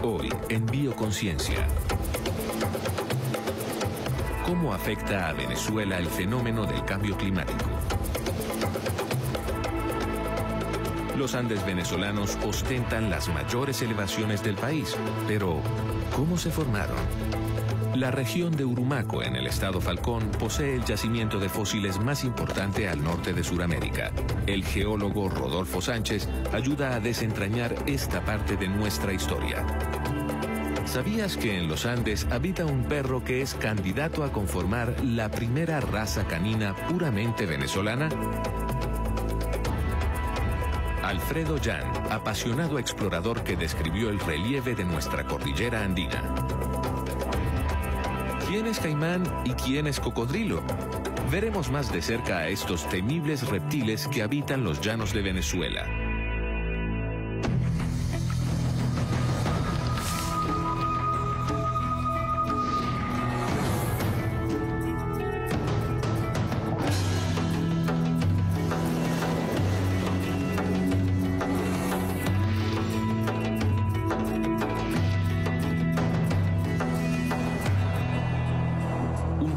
Hoy, en Bioconciencia. ¿Cómo afecta a Venezuela el fenómeno del cambio climático? Los Andes venezolanos ostentan las mayores elevaciones del país, pero ¿cómo se formaron? La región de Urumaco, en el estado Falcón, posee el yacimiento de fósiles más importante al norte de Sudamérica. El geólogo Rodolfo Sánchez ayuda a desentrañar esta parte de nuestra historia. ¿Sabías que en los Andes habita un perro que es candidato a conformar la primera raza canina puramente venezolana? Alfredo Jan, apasionado explorador que describió el relieve de nuestra cordillera andina. ¿Quién es caimán y quién es cocodrilo? Veremos más de cerca a estos temibles reptiles que habitan los llanos de Venezuela.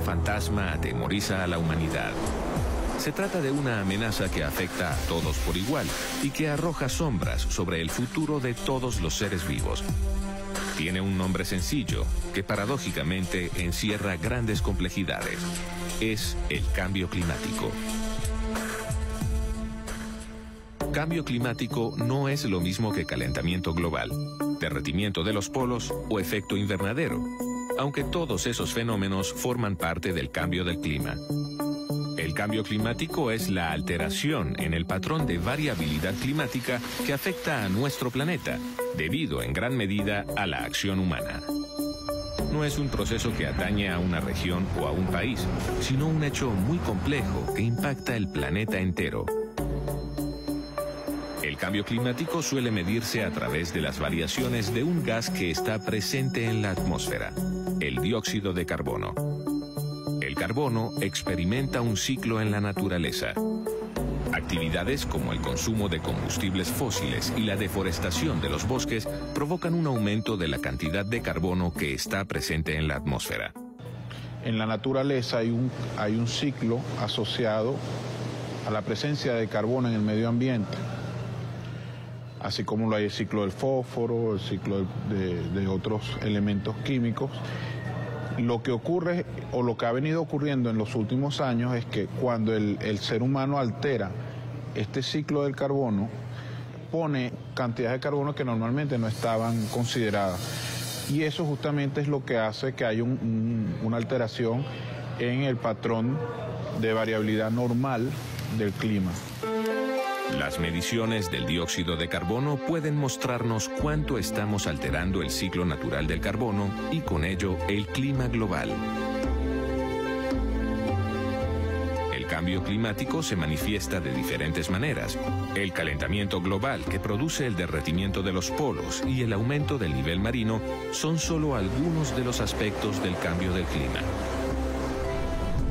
Fantasma atemoriza a la humanidad. Se trata de una amenaza que afecta a todos por igual y que arroja sombras sobre el futuro de todos los seres vivos. Tiene un nombre sencillo que paradójicamente encierra grandes complejidades. Es el cambio climático. Cambio climático no es lo mismo que calentamiento global, derretimiento de los polos o efecto invernadero, aunque todos esos fenómenos forman parte del cambio del clima. El cambio climático es la alteración en el patrón de variabilidad climática que afecta a nuestro planeta, debido en gran medida a la acción humana. No es un proceso que atañe a una región o a un país, sino un hecho muy complejo que impacta el planeta entero. El cambio climático suele medirse a través de las variaciones de un gas que está presente en la atmósfera, el dióxido de carbono. El carbono experimenta un ciclo en la naturaleza. Actividades como el consumo de combustibles fósiles y la deforestación de los bosques provocan un aumento de la cantidad de carbono que está presente en la atmósfera. En la naturaleza hay un ciclo asociado a la presencia de carbono en el medio ambiente, así como lo hay el ciclo del fósforo, el ciclo de otros elementos químicos. Lo que ocurre, o lo que ha venido ocurriendo en los últimos años, es que cuando el ser humano altera este ciclo del carbono, pone cantidades de carbono que normalmente no estaban consideradas. Y eso justamente es lo que hace que haya una alteración en el patrón de variabilidad normal del clima. Las mediciones del dióxido de carbono pueden mostrarnos cuánto estamos alterando el ciclo natural del carbono y con ello el clima global. El cambio climático se manifiesta de diferentes maneras. El calentamiento global, que produce el derretimiento de los polos, y el aumento del nivel marino son solo algunos de los aspectos del cambio del clima.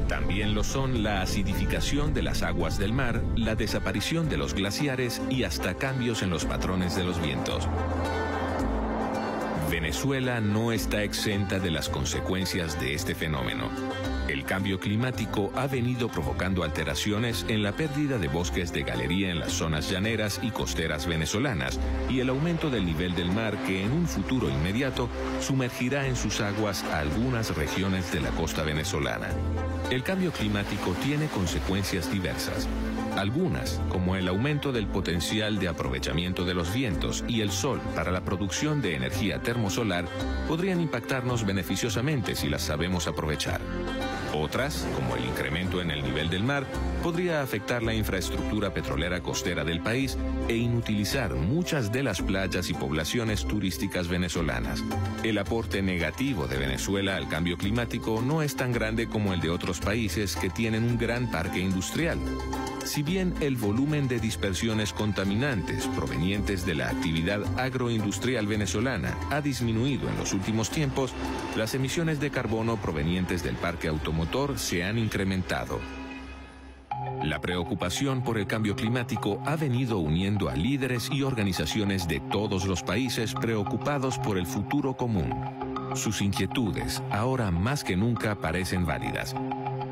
También lo son la acidificación de las aguas del mar, la desaparición de los glaciares y hasta cambios en los patrones de los vientos. Venezuela no está exenta de las consecuencias de este fenómeno. El cambio climático ha venido provocando alteraciones en la pérdida de bosques de galería en las zonas llaneras y costeras venezolanas y el aumento del nivel del mar que en un futuro inmediato sumergirá en sus aguas a algunas regiones de la costa venezolana. El cambio climático tiene consecuencias diversas. Algunas, como el aumento del potencial de aprovechamiento de los vientos y el sol para la producción de energía termosolar, podrían impactarnos beneficiosamente si las sabemos aprovechar. Otras, como el incremento en el nivel del mar, podría afectar la infraestructura petrolera costera del país e inutilizar muchas de las playas y poblaciones turísticas venezolanas. El aporte negativo de Venezuela al cambio climático no es tan grande como el de otros países que tienen un gran parque industrial. Si bien el volumen de dispersiones contaminantes provenientes de la actividad agroindustrial venezolana ha disminuido en los últimos tiempos, las emisiones de carbono provenientes del parque automotor se han incrementado. La preocupación por el cambio climático ha venido uniendo a líderes y organizaciones de todos los países preocupados por el futuro común. Sus inquietudes, ahora más que nunca, parecen válidas.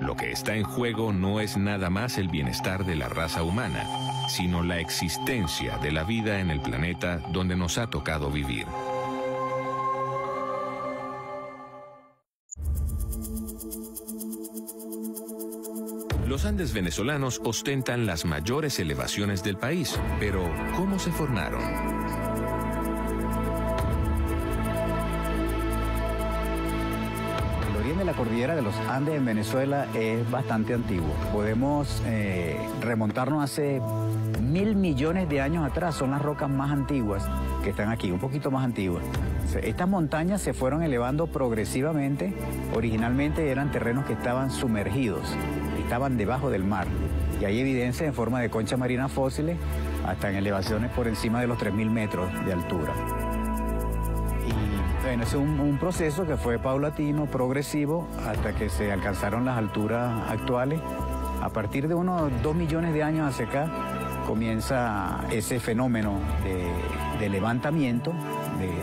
Lo que está en juego no es nada más el bienestar de la raza humana, sino la existencia de la vida en el planeta donde nos ha tocado vivir. Los Andes venezolanos ostentan las mayores elevaciones del país, pero ¿cómo se formaron? El origen de la cordillera de los Andes en Venezuela es bastante antiguo. Podemos remontarnos hace 1.000 millones de años atrás. Son las rocas más antiguas que están aquí, un poquito más antiguas. Estas montañas se fueron elevando progresivamente. Originalmente eran terrenos que estaban sumergidos, estaban debajo del mar. Y hay evidencia en forma de conchas marinas fósiles hasta en elevaciones por encima de los 3.000 metros de altura. Y bueno, es un proceso que fue paulatino, progresivo, hasta que se alcanzaron las alturas actuales. A partir de unos 2 millones de años hacia acá, comienza ese fenómeno de levantamiento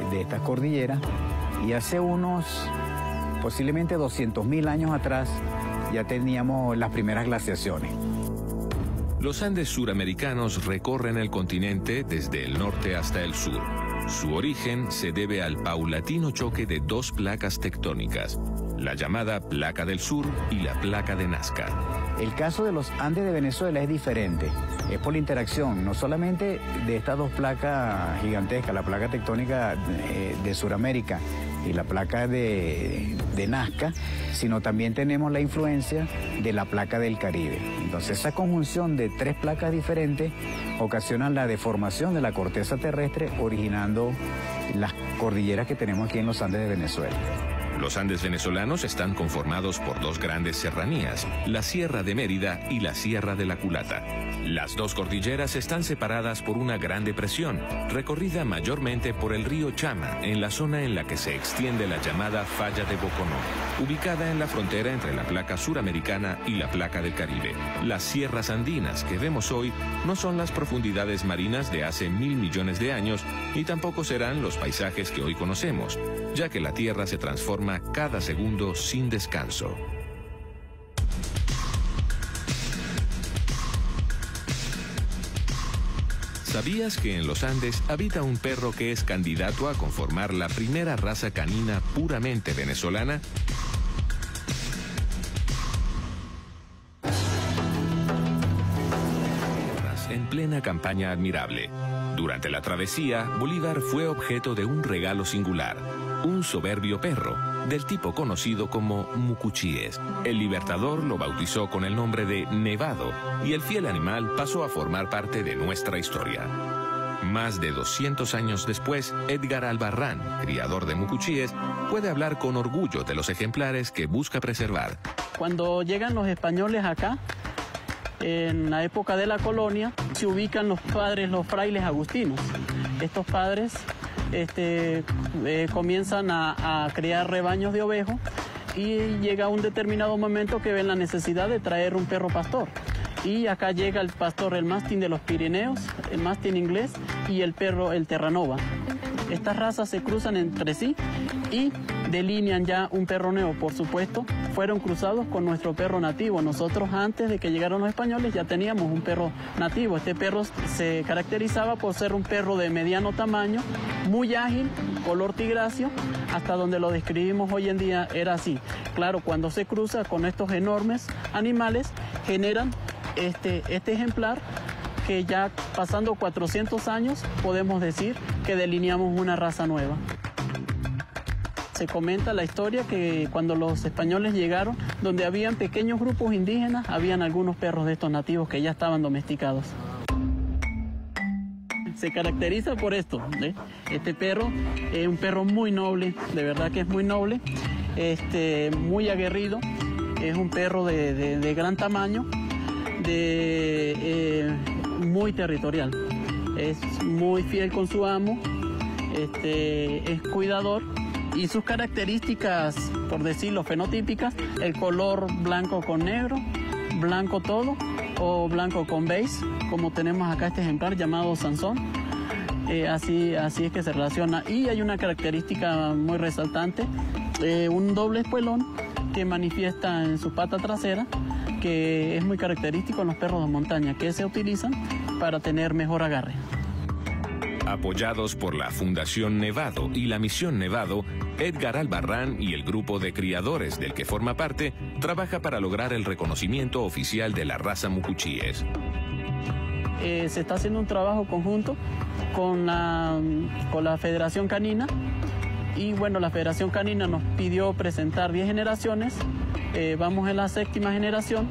de estas cordilleras, y hace unos posiblemente 200.000 años atrás ya teníamos las primeras glaciaciones. Los Andes suramericanos recorren el continente desde el norte hasta el sur. Su origen se debe al paulatino choque de dos placas tectónicas, la llamada placa del sur y la placa de Nazca. El caso de los Andes de Venezuela es diferente. Es por la interacción, no solamente de estas dos placas gigantescas, la placa tectónica de Sudamérica y la placa de Nazca, sino también tenemos la influencia de la placa del Caribe. Entonces, esa conjunción de tres placas diferentes ocasiona la deformación de la corteza terrestre, originando las cordilleras que tenemos aquí en los Andes de Venezuela. Los Andes venezolanos están conformados por dos grandes serranías, la Sierra de Mérida y la Sierra de la Culata. Las dos cordilleras están separadas por una gran depresión, recorrida mayormente por el río Chama, en la zona en la que se extiende la llamada Falla de Boconó, ubicada en la frontera entre la placa suramericana y la placa del Caribe. Las sierras andinas que vemos hoy no son las profundidades marinas de hace 1.000 millones de años, y tampoco serán los paisajes que hoy conocemos, ya que la Tierra se transforma cada segundo sin descanso. ¿Sabías que en los Andes habita un perro que es candidato a conformar la primera raza canina puramente venezolana? En plena campaña admirable. Durante la travesía, Bolívar fue objeto de un regalo singular, un soberbio perro, del tipo conocido como mucuchíes. El Libertador lo bautizó con el nombre de Nevado, y el fiel animal pasó a formar parte de nuestra historia. Más de 200 años después, Edgar Albarrán, criador de mucuchíes, puede hablar con orgullo de los ejemplares que busca preservar. Cuando llegan los españoles acá, en la época de la colonia, se ubican los padres, los frailes agustinos. Estos padres comienzan a crear rebaños de ovejos, y llega un determinado momento que ven la necesidad de traer un perro pastor. Y acá llega el pastor, el mastín de los Pirineos, el mastín inglés y el perro, el Terranova. Estas razas se cruzan entre sí y delinean ya un perro neo. Por supuesto, fueron cruzados con nuestro perro nativo. Nosotros, antes de que llegaran los españoles, ya teníamos un perro nativo. Este perro se caracterizaba por ser un perro de mediano tamaño, muy ágil, color tigracio, hasta donde lo describimos hoy en día era así. Claro, cuando se cruza con estos enormes animales, generan este ejemplar, que ya pasando 400 años podemos decir que delineamos una raza nueva. Se comenta la historia que cuando los españoles llegaron, donde habían pequeños grupos indígenas, habían algunos perros de estos nativos que ya estaban domesticados. Se caracteriza por esto, ¿eh? Este perro es un perro muy noble, de verdad que es muy noble, muy aguerrido, es un perro de gran tamaño, muy territorial, es muy fiel con su amo, es cuidador, y sus características, por decirlo, fenotípicas: el color blanco con negro, blanco todo, o blanco con beige, como tenemos acá este ejemplar llamado Sansón. Así es que se relaciona. Y hay una característica muy resaltante, un doble espuelón que manifiesta en su pata trasera, que es muy característico en los perros de montaña, que se utilizan para tener mejor agarre. Apoyados por la Fundación Nevado y la Misión Nevado, Edgar Albarrán y el grupo de criadores del que forma parte trabaja para lograr el reconocimiento oficial de la raza mucuchíes. Se está haciendo un trabajo conjunto con la Federación Canina, y bueno, la Federación Canina nos pidió presentar 10 generaciones, vamos en la 7ª generación,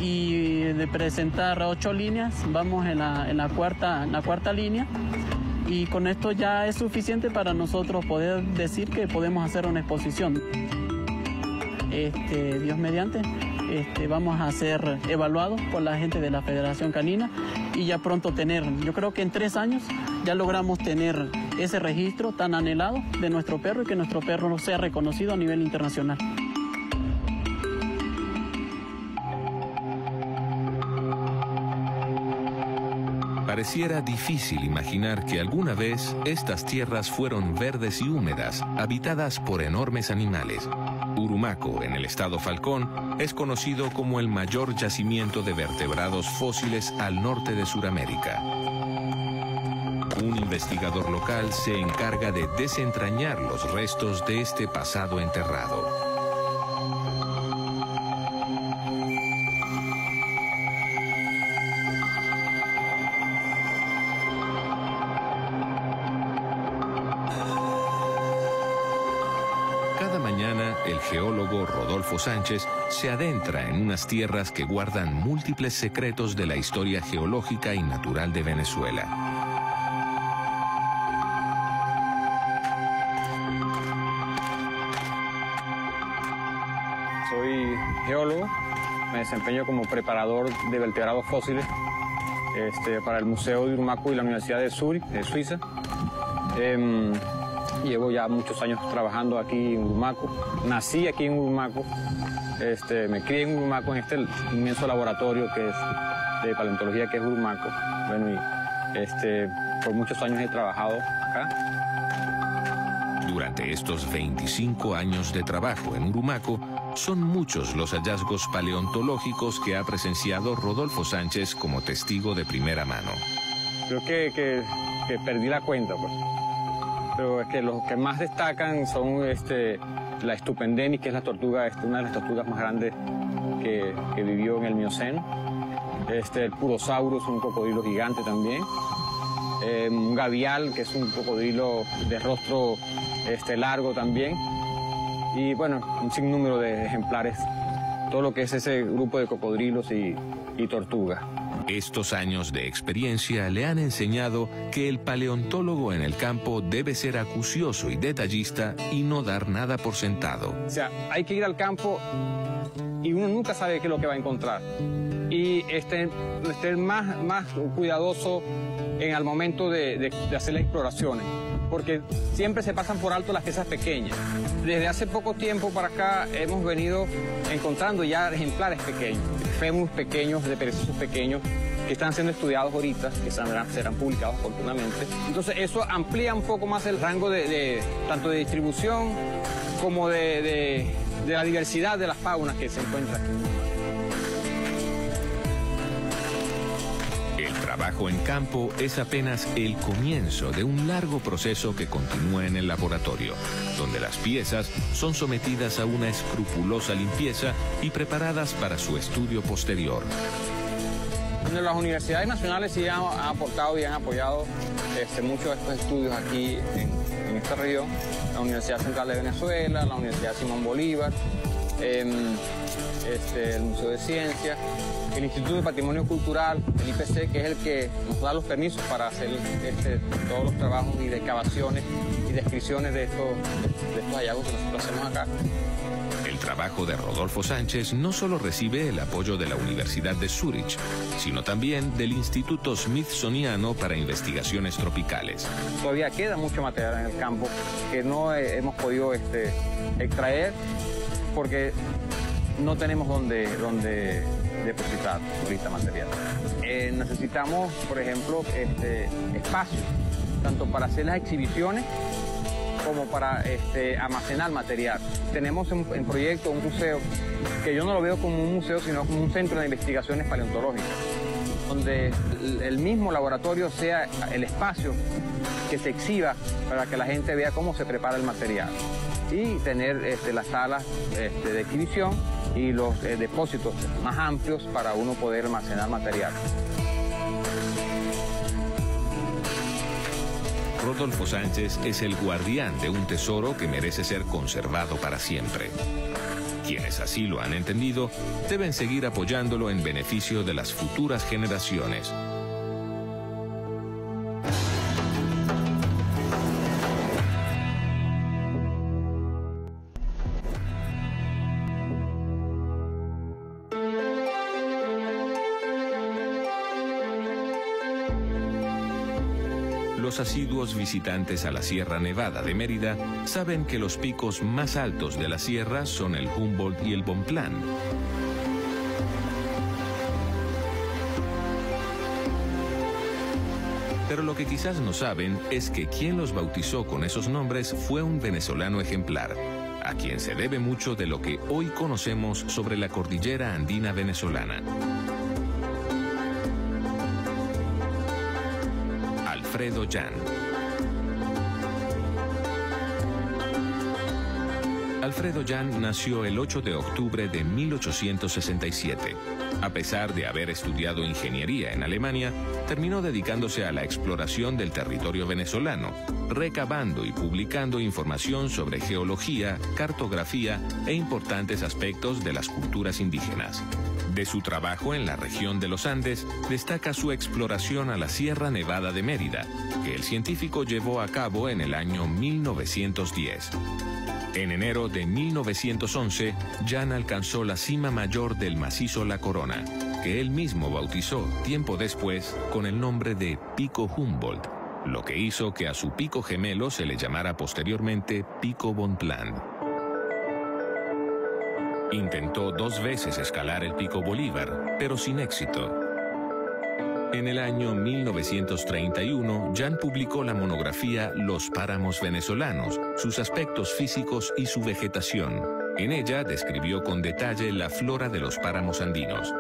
y de presentar 8 líneas, vamos en la cuarta línea, y con esto ya es suficiente para nosotros poder decir que podemos hacer una exposición. Dios mediante, vamos a ser evaluados por la gente de la Federación Canina y ya pronto tener, yo creo que en 3 años ya logramos tener ese registro tan anhelado de nuestro perro y que nuestro perro sea reconocido a nivel internacional. Pareciera difícil imaginar que alguna vez estas tierras fueron verdes y húmedas, habitadas por enormes animales. Urumaco, en el estado Falcón, es conocido como el mayor yacimiento de vertebrados fósiles al norte de Sudamérica. Un investigador local se encarga de desentrañar los restos de este pasado enterrado. El geólogo Rodolfo Sánchez se adentra en unas tierras que guardan múltiples secretos de la historia geológica y natural de Venezuela. Soy geólogo, me desempeño como preparador de vertebrados fósiles para el Museo de Urumaco y la Universidad de Zúrich, de Suiza. Llevo ya muchos años trabajando aquí en Urumaco. Nací aquí en Urumaco, me crié en Urumaco, en este inmenso laboratorio que es de paleontología que es Urumaco. Bueno, y por muchos años he trabajado acá. Durante estos 25 años de trabajo en Urumaco, son muchos los hallazgos paleontológicos que ha presenciado Rodolfo Sánchez como testigo de primera mano. Creo que perdí la cuenta, pues. Pero es que los que más destacan son la Stupendennis, que es la tortuga, una de las tortugas más grandes que vivió en el Mioceno. El Purosaurus, un cocodrilo gigante también. Un gavial, que es un cocodrilo de rostro largo también. Y bueno, un sinnúmero de ejemplares. Todo lo que es ese grupo de cocodrilos y tortugas. Estos años de experiencia le han enseñado que el paleontólogo en el campo debe ser acucioso y detallista y no dar nada por sentado. O sea, hay que ir al campo y uno nunca sabe qué es lo que va a encontrar. Y estar más cuidadoso en el momento de hacer las exploraciones, porque siempre se pasan por alto las piezas pequeñas. Desde hace poco tiempo para acá hemos venido encontrando ya ejemplares pequeños, fémures pequeños, de perezosos pequeños, que están siendo estudiados ahorita, que serán publicados oportunamente. Entonces eso amplía un poco más el rango tanto de distribución como de la diversidad de las faunas que se encuentran aquí. El trabajo en campo es apenas el comienzo de un largo proceso que continúa en el laboratorio, donde las piezas son sometidas a una escrupulosa limpieza y preparadas para su estudio posterior. Las universidades nacionales sí han aportado y han apoyado muchos de estos estudios aquí en esta región. La Universidad Central de Venezuela, la Universidad Simón Bolívar, el Museo de Ciencias, el Instituto de Patrimonio Cultural, el IPC, que es el que nos da los permisos para hacer todos los trabajos y de excavaciones y descripciones de estos hallazgos que nosotros hacemos acá. El trabajo de Rodolfo Sánchez no solo recibe el apoyo de la Universidad de Zúrich, sino también del Instituto Smithsoniano para Investigaciones Tropicales. Todavía queda mucho material en el campo que no hemos podido extraer porque no tenemos dónde depositar ahorita material. Necesitamos, por ejemplo, espacio, tanto para hacer las exhibiciones como para almacenar material. Tenemos en proyecto un museo, que yo no lo veo como un museo, sino como un centro de investigaciones paleontológicas, donde el mismo laboratorio sea el espacio que se exhiba para que la gente vea cómo se prepara el material, y tener las salas de exhibición y los depósitos más amplios para uno poder almacenar material. Rodolfo Sánchez es el guardián de un tesoro que merece ser conservado para siempre. Quienes así lo han entendido deben seguir apoyándolo en beneficio de las futuras generaciones. Los asiduos visitantes a la Sierra Nevada de Mérida saben que los picos más altos de la sierra son el Humboldt y el Bonpland. Pero lo que quizás no saben es que quien los bautizó con esos nombres fue un venezolano ejemplar, a quien se debe mucho de lo que hoy conocemos sobre la cordillera andina venezolana. Alfredo Jan. Alfredo Jan nació el 8 de octubre de 1867. A pesar de haber estudiado ingeniería en Alemania, terminó dedicándose a la exploración del territorio venezolano, recabando y publicando información sobre geología, cartografía e importantes aspectos de las culturas indígenas. De su trabajo en la región de los Andes, destaca su exploración a la Sierra Nevada de Mérida, que el científico llevó a cabo en el año 1910. En enero de 1911, Jan alcanzó la cima mayor del macizo La Corona, que él mismo bautizó tiempo después con el nombre de Pico Humboldt, lo que hizo que a su pico gemelo se le llamara posteriormente Pico Bonpland. Intentó 2 veces escalar el Pico Bolívar, pero sin éxito. En el año 1931, Jan publicó la monografía Los páramos venezolanos, sus aspectos físicos y su vegetación. En ella describió con detalle la flora de los páramos andinos.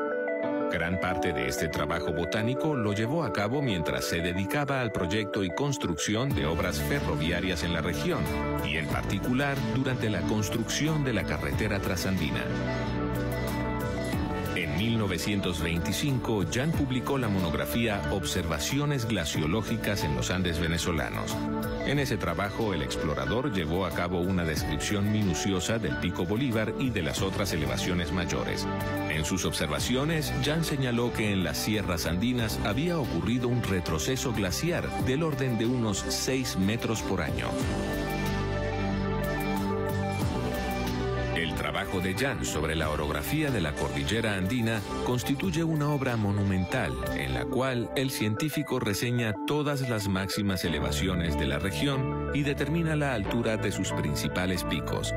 Gran parte de este trabajo botánico lo llevó a cabo mientras se dedicaba al proyecto y construcción de obras ferroviarias en la región, y en particular durante la construcción de la carretera trasandina. En 1925, Jan publicó la monografía Observaciones glaciológicas en los Andes venezolanos. En ese trabajo, el explorador llevó a cabo una descripción minuciosa del Pico Bolívar y de las otras elevaciones mayores. En sus observaciones, Jan señaló que en las sierras andinas había ocurrido un retroceso glaciar del orden de unos 6 metros por año. El trabajo de Jan sobre la orografía de la cordillera andina constituye una obra monumental en la cual el científico reseña todas las máximas elevaciones de la región y determina la altura de sus principales picos.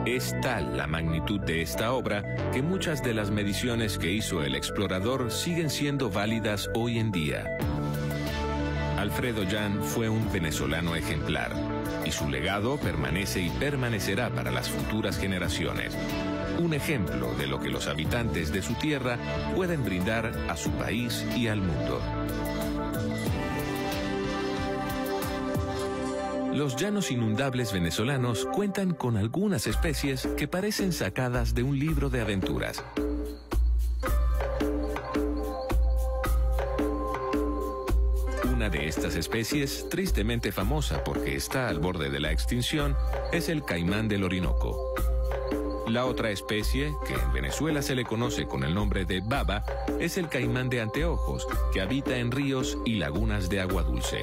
Es tal la magnitud de esta obra que muchas de las mediciones que hizo el explorador siguen siendo válidas hoy en día. Alfredo Jan fue un venezolano ejemplar, y su legado permanece y permanecerá para las futuras generaciones. Un ejemplo de lo que los habitantes de su tierra pueden brindar a su país y al mundo. Los llanos inundables venezolanos cuentan con algunas especies que parecen sacadas de un libro de aventuras. Una de estas especies, tristemente famosa porque está al borde de la extinción, es el caimán del Orinoco. La otra especie, que en Venezuela se le conoce con el nombre de baba, es el caimán de anteojos, que habita en ríos y lagunas de agua dulce.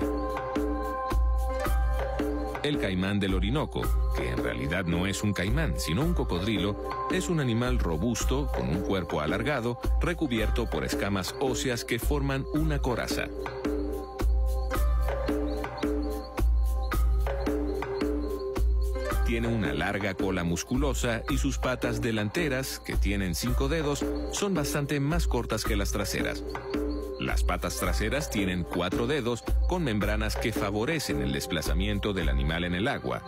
El caimán del Orinoco, que en realidad no es un caimán, sino un cocodrilo, es un animal robusto con un cuerpo alargado, recubierto por escamas óseas que forman una coraza. tiene una larga cola musculosa y sus patas delanteras, que tienen 5 dedos, son bastante más cortas que las traseras. Las patas traseras tienen 4 dedos con membranas que favorecen el desplazamiento del animal en el agua.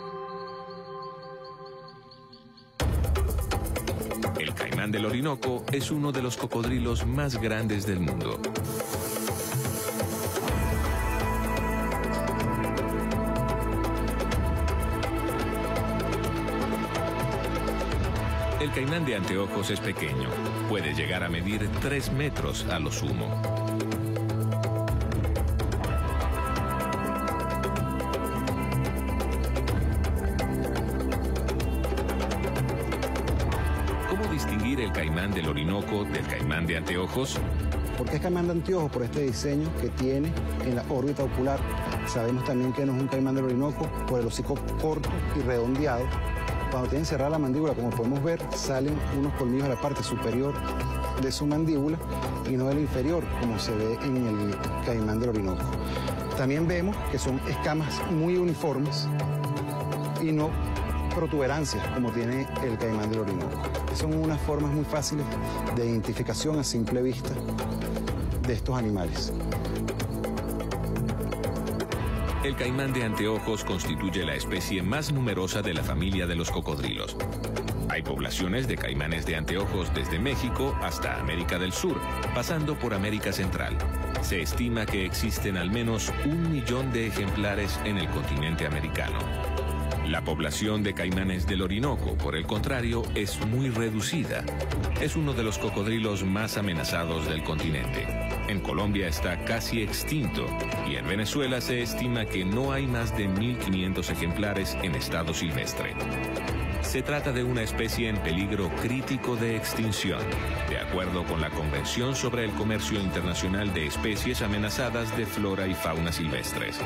El caimán del Orinoco es uno de los cocodrilos más grandes del mundo. El caimán de anteojos es pequeño, puede llegar a medir 3 metros a lo sumo. ¿Cómo distinguir el caimán del Orinoco del caimán de anteojos? ¿Por qué es caimán de anteojos? Por este diseño que tiene en la órbita ocular. Sabemos también que no es un caimán del Orinoco por el hocico corto y redondeado. Cuando tiene cerrada la mandíbula, como podemos ver, salen unos colmillos a la parte superior de su mandíbula y no del inferior, como se ve en el caimán del Orinoco. También vemos que son escamas muy uniformes y no protuberancias, como tiene el caimán del Orinoco. Son unas formas muy fáciles de identificación a simple vista de estos animales. El caimán de anteojos constituye la especie más numerosa de la familia de los cocodrilos. Hay poblaciones de caimanes de anteojos desde México hasta América del Sur, pasando por América Central. Se estima que existen al menos 1 millón de ejemplares en el continente americano. La población de caimanes del Orinoco, por el contrario, es muy reducida. Es uno de los cocodrilos más amenazados del continente. En Colombia está casi extinto y en Venezuela se estima que no hay más de 1.500 ejemplares en estado silvestre. Se trata de una especie en peligro crítico de extinción, de acuerdo con la Convención sobre el Comercio Internacional de Especies Amenazadas de Flora y Fauna Silvestres.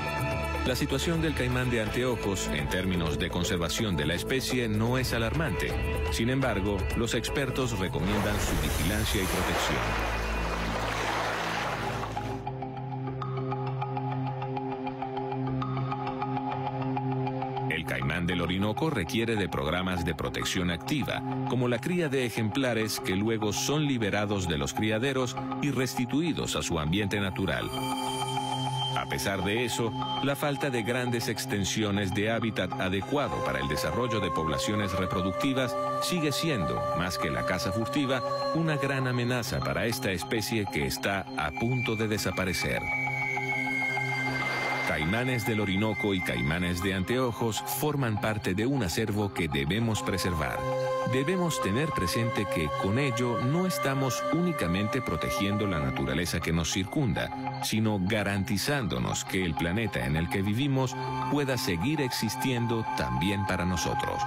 La situación del caimán de anteojos en términos de conservación de la especie no es alarmante. Sin embargo, los expertos recomiendan su vigilancia y protección. El caimán del Orinoco requiere de programas de protección activa, como la cría de ejemplares que luego son liberados de los criaderos y restituidos a su ambiente natural. A pesar de eso, la falta de grandes extensiones de hábitat adecuado para el desarrollo de poblaciones reproductivas sigue siendo, más que la caza furtiva, una gran amenaza para esta especie que está a punto de desaparecer. Caimanes del Orinoco y caimanes de anteojos forman parte de un acervo que debemos preservar. Debemos tener presente que con ello no estamos únicamente protegiendo la naturaleza que nos circunda, sino garantizándonos que el planeta en el que vivimos pueda seguir existiendo también para nosotros.